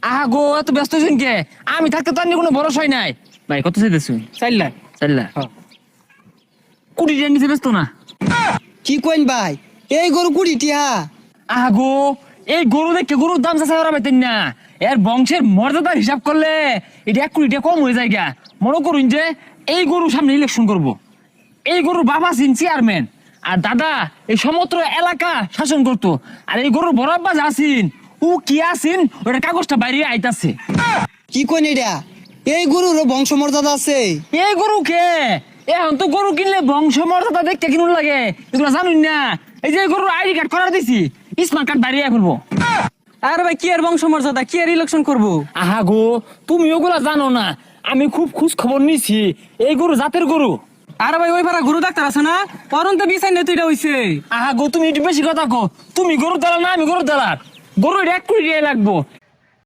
আহা গো এত ব্যস্ত হইছেন কে? আমি থাকতে তো আর কোনো ভরসাই নাই। ভাই কত চাইতেছুন? 4 লাখ। 4 লাখ। কোটি টাকা নিচে ব্যস্ত না। কি কইন ভাই, এই গরু 20 টিয়া? আহা গো এই গরু দেখে গরুর দাম চাচা ওরা পাইতেন না। এর বংশের মর্যাদার হিসাব করলে এটা 1 কোটি টাকা কম হয়ে যায় গা। মনে করুন যে এই গরু সামনে ইলেকশন করব। এই গরুর বাবা ছিলেন চেয়ারম্যান আর দাদা এই সমগ্র এলাকা শাসন করতো। আর এই গরুর বড় আব্বা যা আছেন ও কি আছেন ওটা কাগজটা বাইরে আইতাছে। কি কইন এটা? এই গরুর বংশমর্যাদা আছে? এই গরু কে? এখন তো গরু কিনলে বংশ মর্যাদা দেখতে কিনুন লাগে, এগুলো জানুন না। এই যে গরুর আইডি কার্ড করার দিছি, স্মার্ট কার্ড বাইরে করবো। আরে ভাই কি আর বংশমর্যাদা, কি আর ইলেকশন করব? আহা গো তুমি ওগুলা জানো না, আমি খুব খোঁজ খবর নিছি। এই গরু জাতের গরু। আরে ভাই ওই পাড়া গরু ডাক্তার আছে না, পরন্ত বিছাই না তো এটা হইছে। আহা গো তুমি একটু বেশি কথা কো। তুমি গরু দালাল না আমি গরু দালাল। গরু 1 কোটি টাকা লাগবো।